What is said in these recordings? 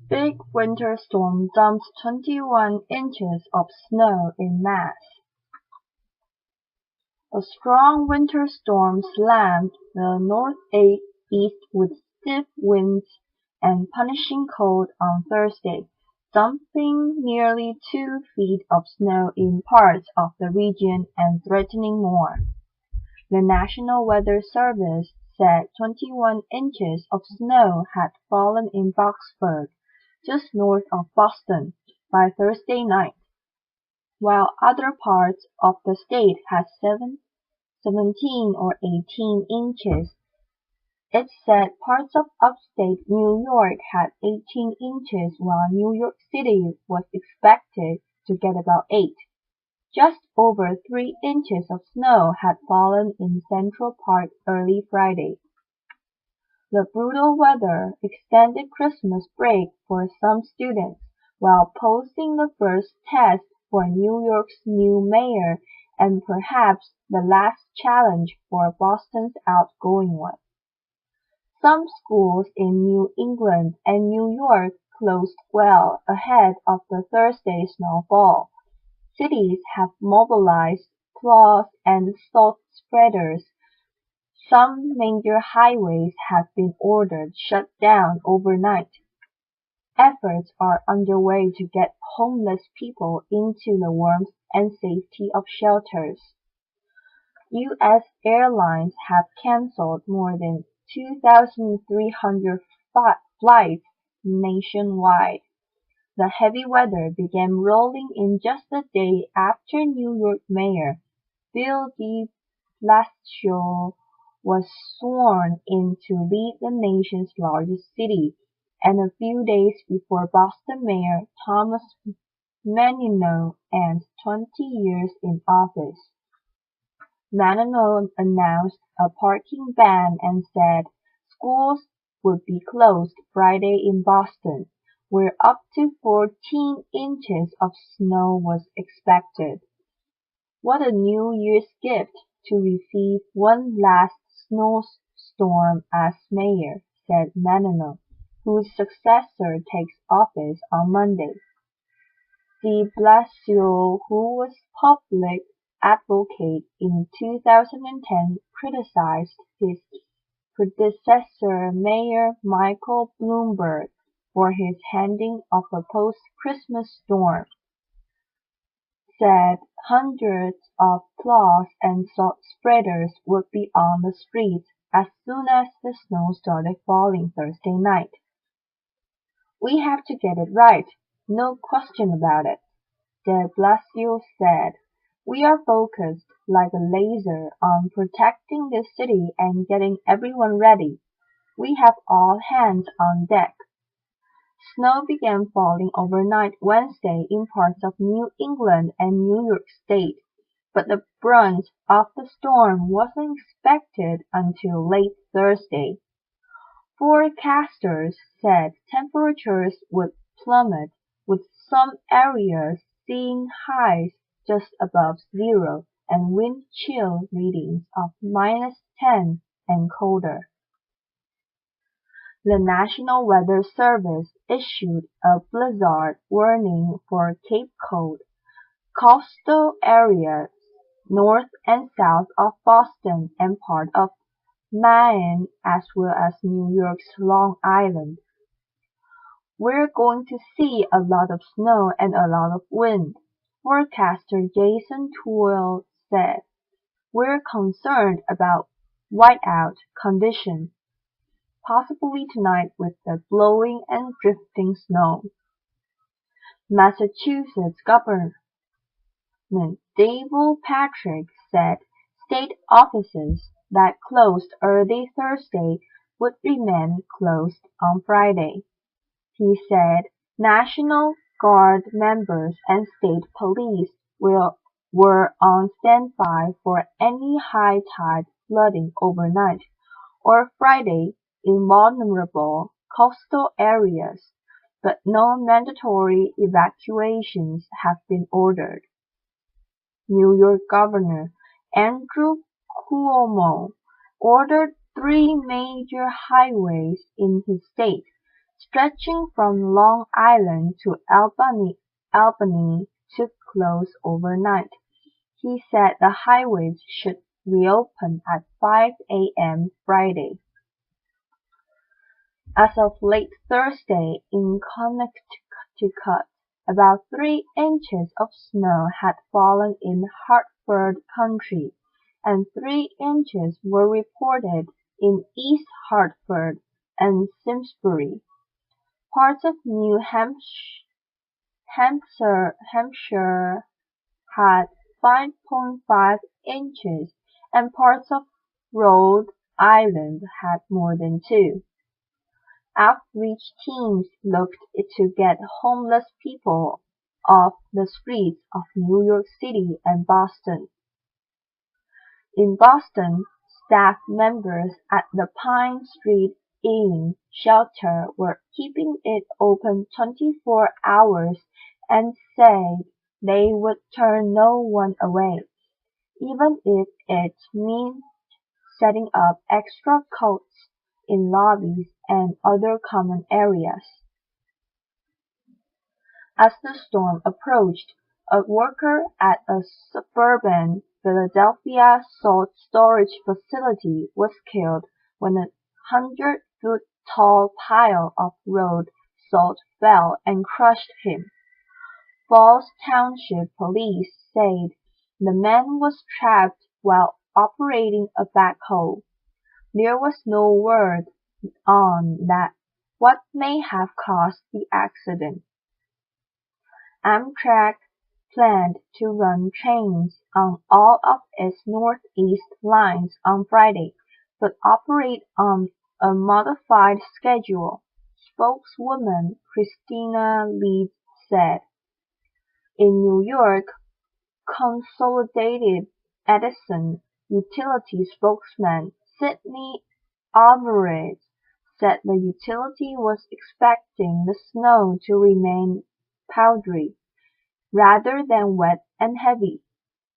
Big winter storm dumped 21 inches of snow in Mass. A strong winter storm slammed the northeast with stiff winds and punishing cold on Thursday, dumping nearly 2 feet of snow in parts of the region and threatening more. The National Weather Service said 21 inches of snow had fallen in Boxford, just north of Boston, by Thursday night, while other parts of the state had 17 or 18 inches. It said parts of upstate New York had 18 inches while New York City was expected to get about 8. Just over 3 inches of snow had fallen in Central Park early Friday. The brutal weather extended Christmas break for some students, while posing the first test for New York's new mayor and perhaps the last challenge for Boston's outgoing one. Some schools in New England and New York closed well ahead of the Thursday snowfall. Cities have mobilized plows and salt spreaders. Some major highways have been ordered shut down overnight. Efforts are underway to get homeless people into the warmth and safety of shelters. U.S. airlines have canceled more than 2,300 flights nationwide. The heavy weather began rolling in just a day after New York Mayor Bill de Blasio was sworn in to lead the nation's largest city, and a few days before Boston Mayor Thomas Menino ends 20 years in office. Menino announced a parking ban and said schools would be closed Friday in Boston, where up to 14 inches of snow was expected. What a New Year's gift to receive one last snowstorm as mayor, said Menino, whose successor takes office on Monday. De Blasio, who was public advocate in 2010, criticized his predecessor Mayor Michael Bloomberg for his handling of a post-Christmas storm, said hundreds of plows and salt spreaders would be on the streets as soon as the snow started falling Thursday night. We have to get it right, no question about it, de Blasio said. We are focused like a laser on protecting the city and getting everyone ready. We have all hands on deck. Snow began falling overnight Wednesday in parts of New England and New York State, but the brunt of the storm wasn't expected until late Thursday. Forecasters said temperatures would plummet, with some areas seeing highs just above zero and wind chill readings of -10 and colder. The National Weather Service issued a blizzard warning for Cape Cod, coastal areas north and south of Boston and part of Maine as well as New York's Long Island. We're going to see a lot of snow and a lot of wind, forecaster Jason Toole said. We're concerned about whiteout conditions, possibly tonight with the blowing and drifting snow. Massachusetts Governor David Patrick said state offices that closed early Thursday would remain closed on Friday. He said National Guard members and state police were on standby for any high tide flooding overnight or Friday in vulnerable coastal areas, but no mandatory evacuations have been ordered. New York Governor Andrew Cuomo ordered 3 major highways in his state stretching from Long Island to Albany to close overnight. He said the highways should reopen at 5 a.m. Friday. As of late Thursday in Connecticut, about 3 inches of snow had fallen in Hartford County, and 3 inches were reported in East Hartford and Simsbury. Parts of New Hampshire had 5.5 inches, and parts of Rhode Island had more than 2. Outreach teams looked to get homeless people off the streets of New York City and Boston. In Boston, staff members at the Pine Street Inn shelter were keeping it open 24 hours and said they would turn no one away, even if it meant setting up extra cots in lobbies and other common areas. As the storm approached, a worker at a suburban Philadelphia salt storage facility was killed when a 100-foot-tall pile of road salt fell and crushed him. Falls Township police said the man was trapped while operating a backhoe. There was no word on that what may have caused the accident. Amtrak planned to run trains on all of its northeast lines on Friday, but operate on a modified schedule, spokeswoman Christina Leeds said. In New York, Consolidated Edison utility spokesman Sidney Alvarez said the utility was expecting the snow to remain powdery, rather than wet and heavy.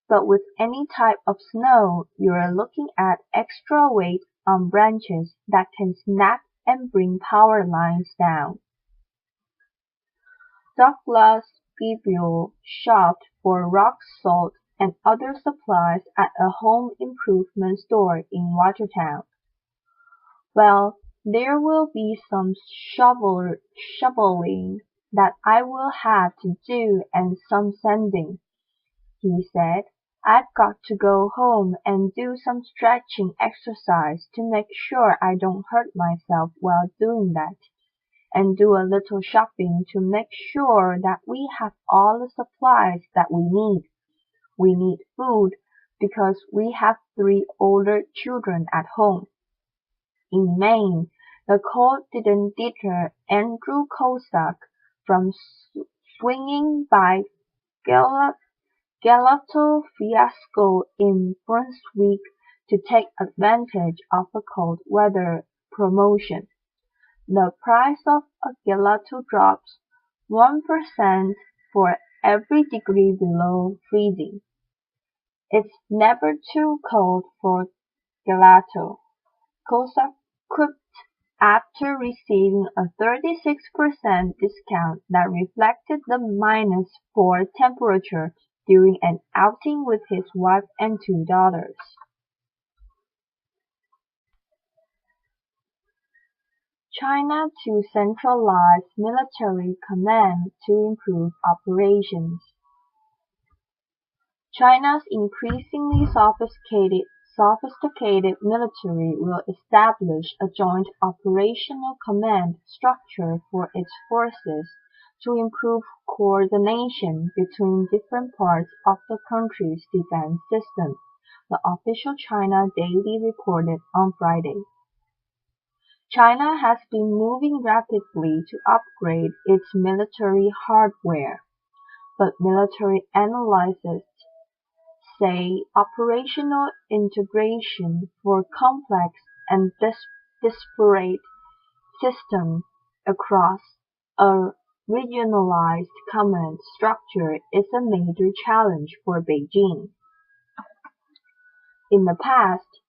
But with any type of snow, you're looking at extra weight on branches that can snap and bring power lines down. Douglas Beeville shopped for rock salt and other supplies at a home improvement store in Watertown. Well, there will be some shoveling that I will have to do and some sanding, he said. I've got to go home and do some stretching exercise to make sure I don't hurt myself while doing that, and do a little shopping to make sure that we have all the supplies that we need. We need food because we have 3 older children at home. In Maine, the cold didn't deter Andrew Kosak from swinging by Gelato Fiasco in Brunswick to take advantage of a cold weather promotion. The price of a gelato drops 1% for every degree below freezing. It's never too cold for gelato, Kosak quipped after receiving a 36% discount that reflected the -4 temperature during an outing with his wife and 2 daughters. China to centralize military command to improve operations. China's increasingly sophisticated military will establish a joint operational command structure for its forces to improve coordination between different parts of the country's defense system, the official China Daily reported on Friday. China has been moving rapidly to upgrade its military hardware, but military analysts say operational integration for complex and disparate systems across a regionalized command structure is a major challenge for Beijing. In the past,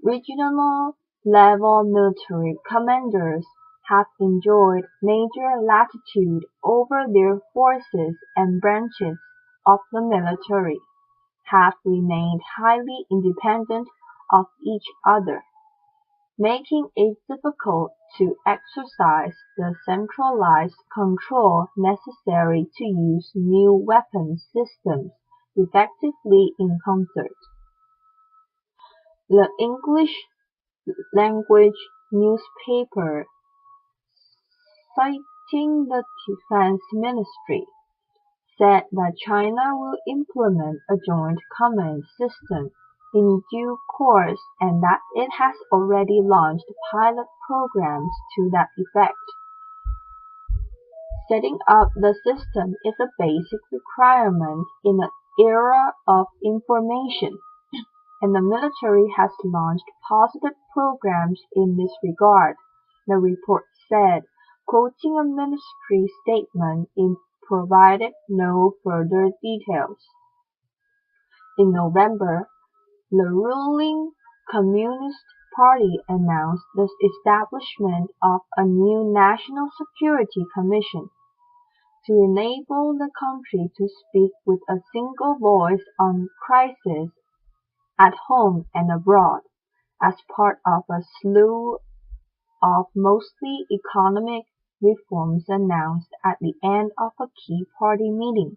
regional level military commanders have enjoyed major latitude over their forces and branches of the military have remained highly independent of each other, making it difficult to exercise the centralized control necessary to use new weapon systems effectively in concert. The English language newspaper, citing the Defense Ministry, said that China will implement a joint command system in due course and that it has already launched pilot programs to that effect. Setting up the system is a basic requirement in an era of information, and the military has launched positive programs in this regard, the report said, quoting a ministry statement. It provided no further details. In November, the ruling Communist Party announced the establishment of a new National Security Commission to enable the country to speak with a single voice on crises at home and abroad, as part of a slew of mostly economic reforms announced at the end of a key party meeting.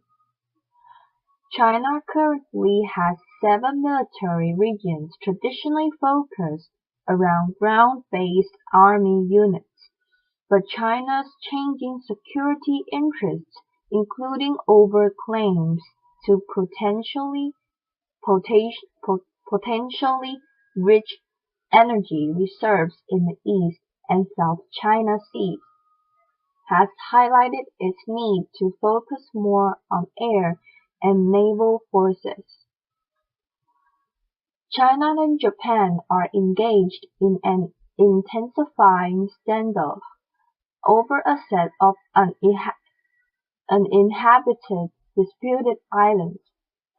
China currently has 7 military regions traditionally focused around ground-based army units, but China's changing security interests, including over claims to potentially rich energy reserves in the East and South China Seas, has highlighted its need to focus more on air and naval forces. China and Japan are engaged in an intensifying standoff over a set of uninhabited disputed islands,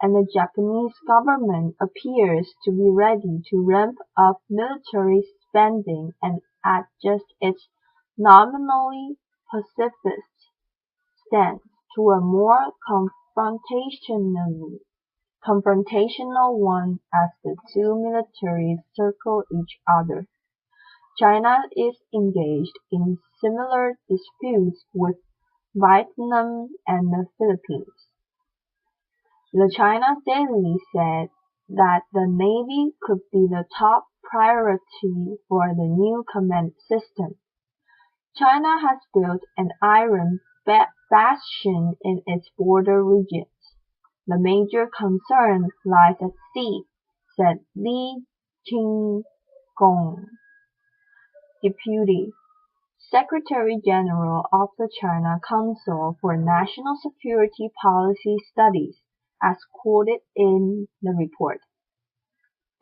and the Japanese government appears to be ready to ramp up military spending and adjust its nominally pacifist stance to a more confrontational one as the two militaries circle each other. China is engaged in similar disputes with Vietnam and the Philippines. The China Daily said that the Navy could be the top priority for the new command system. China has built an iron bastion in its border regions. The major concern lies at sea, said Li Qinggong, Deputy Secretary-General of the China Council for National Security Policy Studies, as quoted in the report.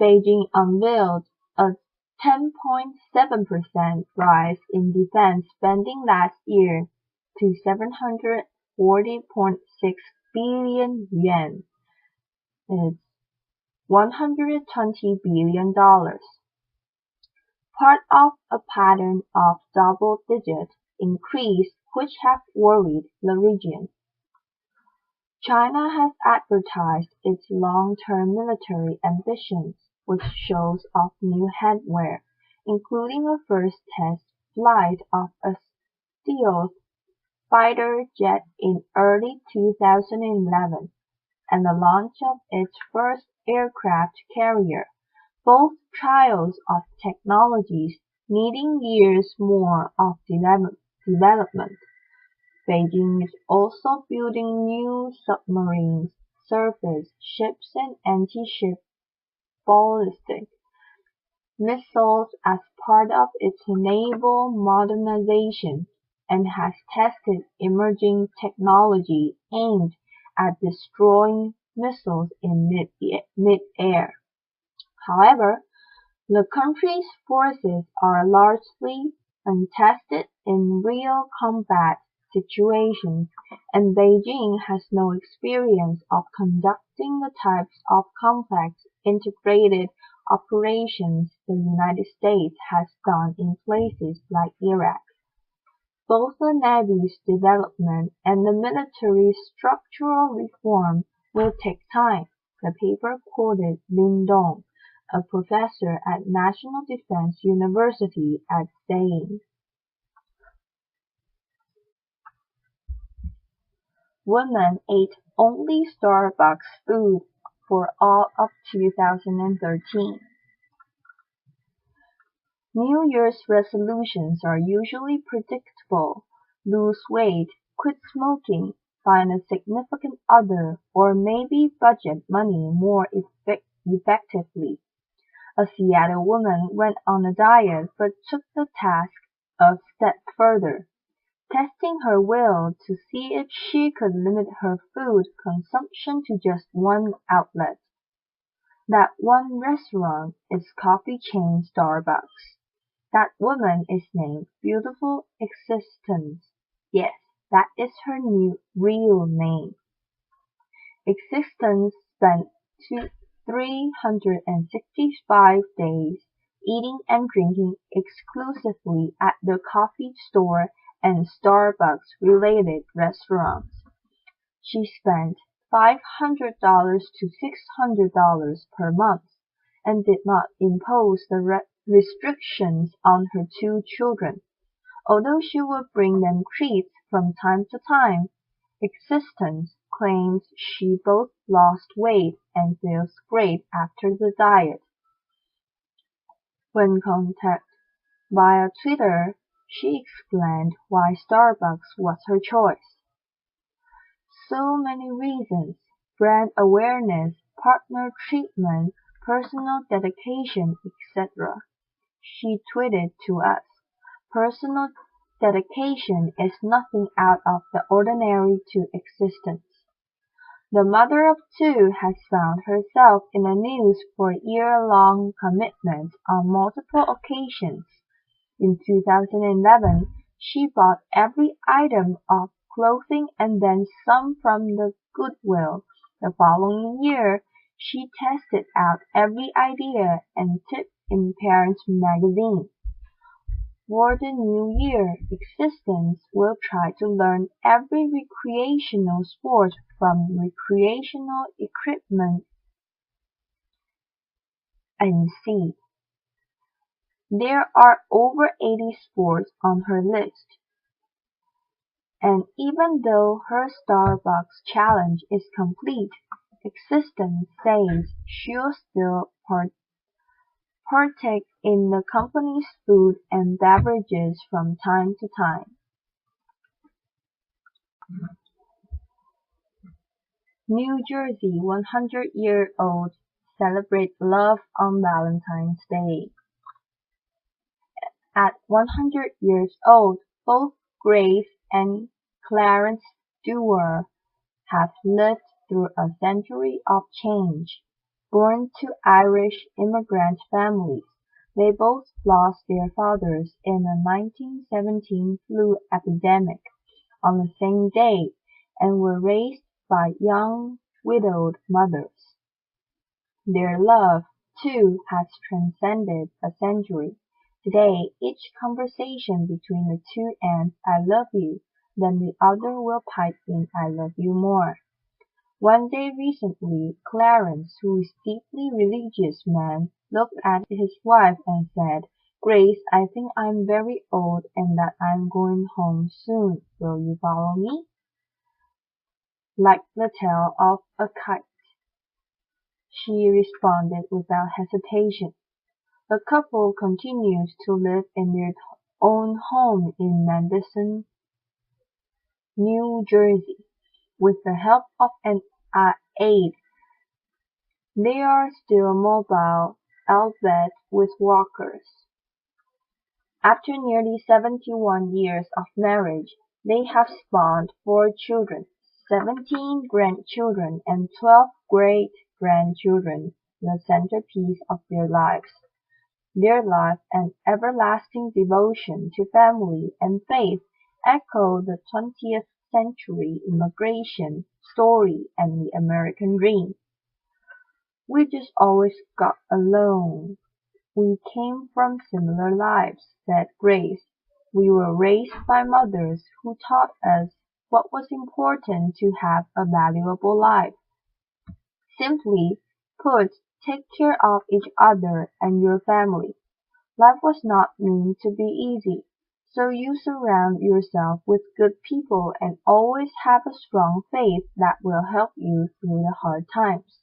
Beijing unveiled a 10.7% rise in defense spending last year to 740.6 billion yuan. It's $120 billion. Part of a pattern of double-digit increase which have worried the region. China has advertised its long-term military ambitions with shows of new hardware, including a first test flight of a stealth fighter jet in early 2011 and the launch of its first aircraft carrier, both trials of technologies needing years more of development. Beijing is also building new submarines, surface ships and anti-ship ballistic missiles as part of its naval modernization, and has tested emerging technology aimed at destroying missiles in mid-air. However, the country's forces are largely untested in real combat situations, and Beijing has no experience of conducting the types of complex integrated operations the United States has done in places like Iraq. Both the Navy's development and the military's structural reform will take time, the paper quoted Lin Dong, a professor at National Defense University, as saying. Women ate only Starbucks food for all of 2013. New Year's resolutions are usually predictable: lose weight, quit smoking, find a significant other, or maybe budget money more effectively. A Seattle woman went on a diet but took the task a step further, testing her will to see if she could limit her food consumption to just one outlet. That one restaurant is coffee chain Starbucks. That woman is named Beautiful Existence. Yes, that is her real name. Existence spent 365 days eating and drinking exclusively at the coffee store and Starbucks-related restaurants. She spent $500 to $600 per month and did not impose the restrictions on her two children, although she would bring them treats from time to time. Existence claims she both lost weight and feels great after the diet. When contacted via Twitter, she explained why Starbucks was her choice. So many reasons: brand awareness, partner treatment, personal dedication, etc. She tweeted to us, "Personal dedication is nothing out of the ordinary to existence." The mother of two has found herself in the news for year-long commitments on multiple occasions. In 2011, she bought every item of clothing and then some from the Goodwill. The following year, she tested out every idea and tip in Parents magazine. For the new year, Existence will try to learn every recreational sport from recreational equipment and see. There are over 80 sports on her list. And even though her Starbucks challenge is complete, Existence says she'll still partake in the company's food and beverages from time to time. New Jersey 100-year-olds celebrate love on Valentine's Day. At 100 years old, both Grace and Clarence Dewar have lived through a century of change. Born to Irish immigrant families, they both lost their fathers in a 1917 flu epidemic on the same day and were raised by young widowed mothers. Their love, too, has transcended a century. Today, each conversation between the two ends "I love you", then the other will pipe in "I love you more". One day recently, Clarence, who is a deeply religious man, looked at his wife and said, "Grace, I think I'm very old and that I'm going home soon. Will you follow me?" "Like the tail of a kite," she responded without hesitation. The couple continues to live in their own home in Madison, New Jersey. With the help of an aide, they are still mobile, albeit with walkers. After nearly 71 years of marriage, they have spawned 4 children, 17 grandchildren, and 12 great-grandchildren, the centerpiece of their lives. Their life and everlasting devotion to family and faith echo the 20th century immigration story and the American dream. "We just always got along. We came from similar lives," said Grace. We were raised by mothers who taught us what was important to have a valuable life. Simply put, take care of each other and your family. Life was not meant to be easy, so you surround yourself with good people and always have a strong faith that will help you through the hard times.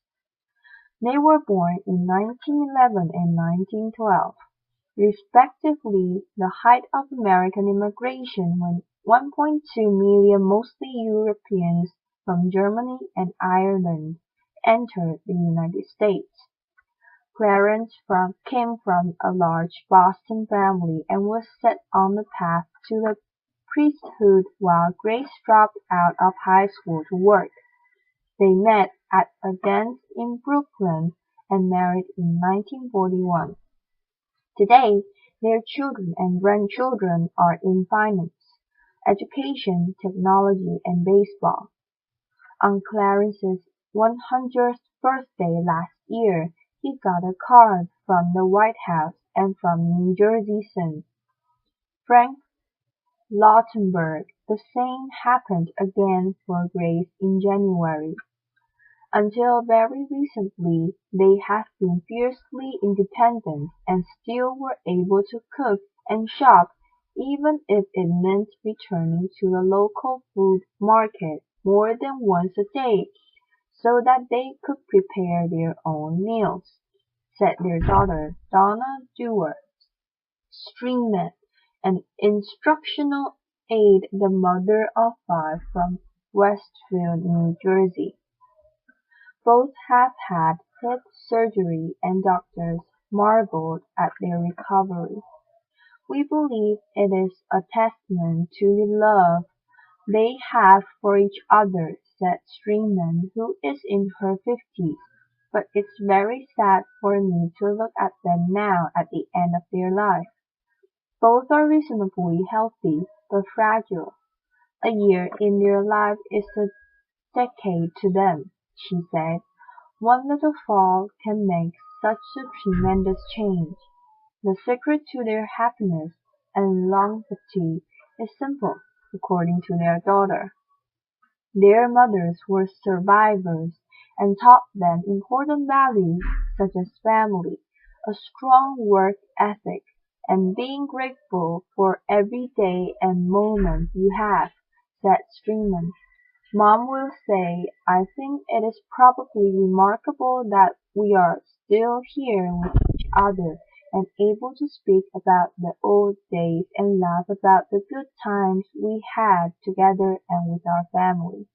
They were born in 1911 and 1912, respectively, the height of American immigration when 1.2 million mostly Europeans from Germany and Ireland entered the United States. Clarence came from a large Boston family and was set on the path to the priesthood while Grace dropped out of high school to work. They met at a dance in Brooklyn and married in 1941. Today, their children and grandchildren are in finance, education, technology, and baseball. On Clarence's 100th birthday last year, he got a card from the White House and from New Jersey Sun. Frank Lautenberg. The same happened again for Grace in January. Until very recently, they have been fiercely independent and still were able to cook and shop even if it meant returning to the local food market more than once a day so that they could prepare their own meals, said their daughter, Donna Dewar Stringman, an instructional aide, the mother of five from Westfield, New Jersey. Both have had hip surgery and doctors marveled at their recovery. We believe it is a testament to the love they have for each other, said Stringman, who is in her 50s, but it's very sad for me to look at them now at the end of their life. Both are reasonably healthy, but fragile. A year in their life is a decade to them, she said. One little fall can make such a tremendous change. The secret to their happiness and longevity is simple, according to their daughter. Their mothers were survivors and taught them important values such as family, a strong work ethic, and being grateful for every day and moment you have, said Stringman. Mom will say, I think it is probably remarkable that we are still here with each other and able to speak about the old days and laugh about the good times we had together and with our family.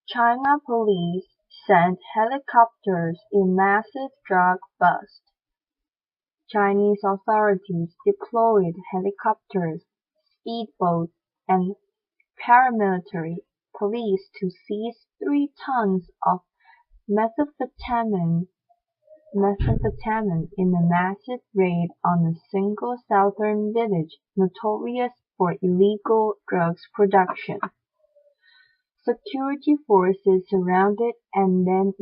China police sent helicopters in massive drug bust. Chinese authorities deployed helicopters, speedboats, and paramilitary police to seize 3 tons of methamphetamine in a massive raid on a single southern village notorious for illegal drugs production. Security forces surrounded and then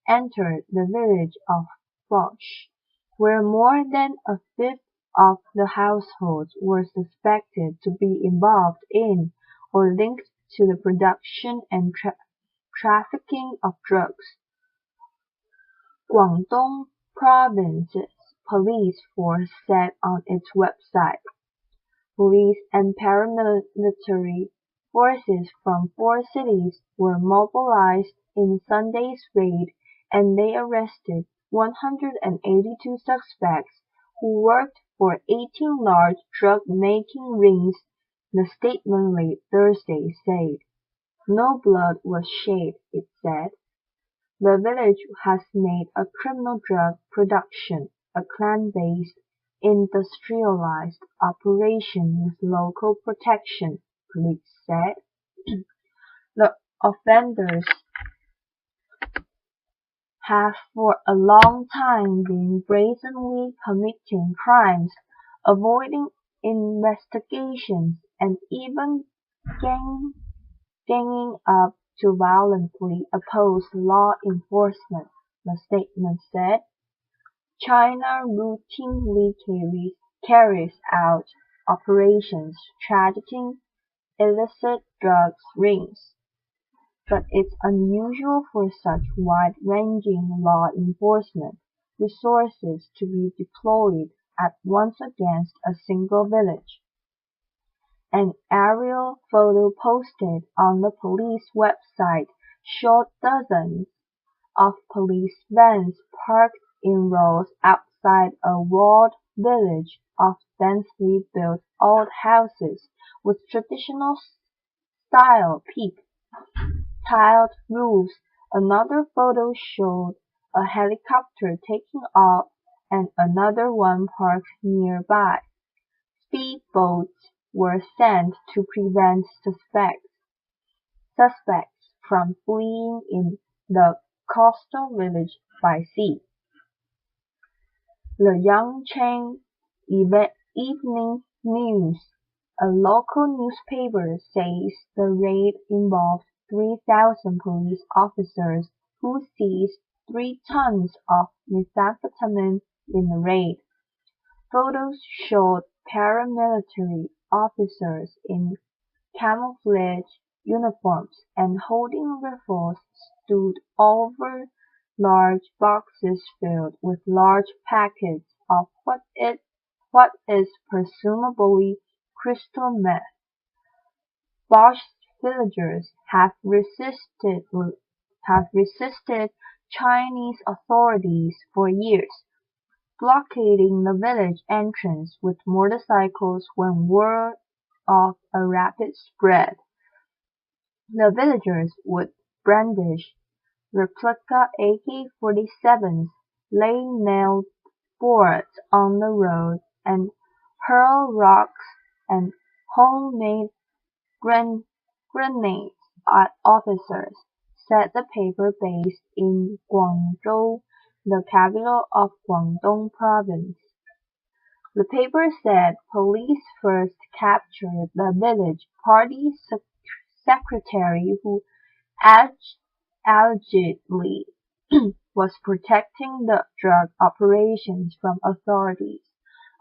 entered the village of Foch, where more than a fifth of the households were suspected to be involved in or linked to the production and trafficking of drugs. Guangdong Province's police force said on its website. Police and paramilitary forces from 4 cities were mobilized in Sunday's raid and they arrested 182 suspects who worked for 18 large drug-making rings, the statement late Thursday said. No blood was shed, it said. The village has made a criminal drug production a clan-based, industrialized operation with local protection, police said. The offenders have for a long time been brazenly committing crimes, avoiding investigations, and even ganging up to violently oppose law enforcement, the statement said. China routinely carries out operations targeting illicit drug rings, but it's unusual for such wide-ranging law enforcement resources to be deployed at once against a single village. An aerial photo posted on the police website showed dozens of police vans parked in rows outside a walled village of densely built old houses with traditional-style peaked, tiled roofs. Another photo showed a helicopter taking off and another one parked nearby. Speedboats were sent to prevent suspects from fleeing in the coastal village by sea. The Yangcheng Evening News, a local newspaper, says the raid involved 3,000 police officers who seized 3 tons of methamphetamine in the raid. Photos showed paramilitary officers in camouflage uniforms and holding rifles stood over large boxes filled with large packets of what is presumably crystal meth. Bosch villagers have resisted Chinese authorities for years, blockading the village entrance with motorcycles when word of a rapid spread. The villagers would brandish replica AK-47s, lay nailed boards on the road, and hurl rocks and homemade grenades at officers, said the paper based in Guangzhou, the capital of Guangdong Province. The paper said police first captured the village party secretary who allegedly was protecting the drug operations from authorities.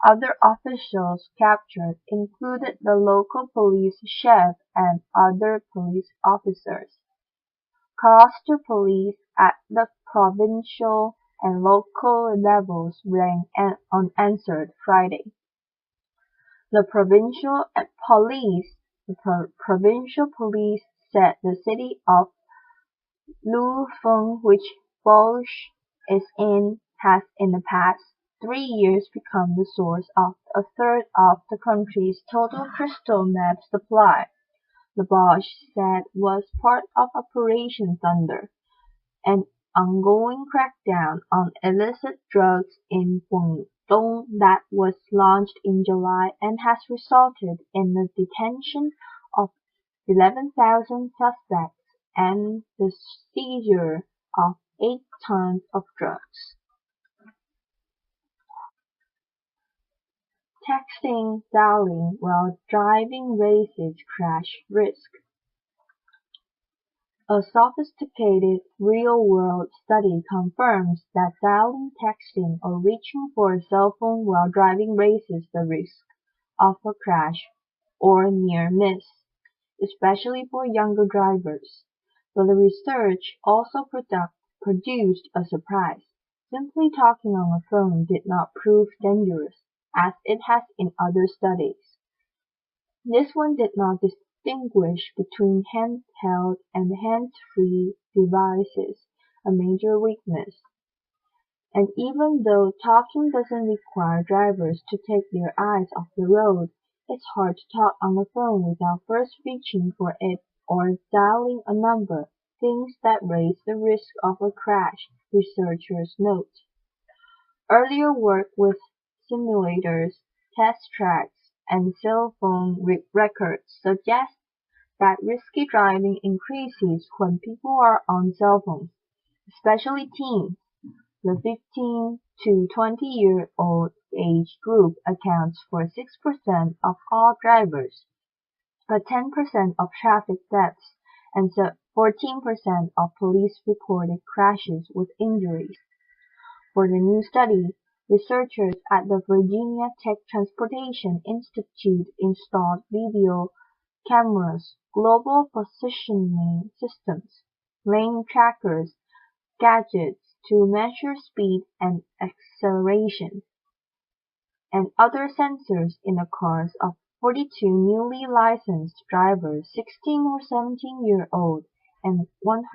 Other officials captured included the local police chief and other police officers. Calls to police at the provincial and local levels rang unanswered Friday. The provincial police said the city of Lufeng, which Bosch is in, has in the past 3 years become the source of a third of the country's total crystal meth supply. The Bosch said was part of Operation Thunder, an ongoing crackdown on illicit drugs in Guangdong that was launched in July and has resulted in the detention of 11,000 suspects and the seizure of 8 tons of drugs. Texting dialing while driving raises crash risk. A sophisticated real-world study confirms that dialing, texting, or reaching for a cell phone while driving raises the risk of a crash or near miss, especially for younger drivers. But the research also produced a surprise. Simply talking on the phone did not prove dangerous, as it has in other studies. This one did not distinguish between handheld and hands-free devices, a major weakness. And even though talking doesn't require drivers to take their eyes off the road, it's hard to talk on the phone without first reaching for it or dialing a number, things that raise the risk of a crash, researchers note. Earlier work with simulators, test tracks, and cell phone records suggests that risky driving increases when people are on cell phones, especially teens. The 15 to 20-year-old age group accounts for 6% of all drivers, but 10% of traffic deaths, and 14% of police-reported crashes with injuries. For the new study, Researchers at the Virginia Tech Transportation Institute installed video cameras, global positioning systems, lane trackers, gadgets to measure speed and acceleration, and other sensors in the cars of 42 newly licensed drivers 16 or 17-year-old and 100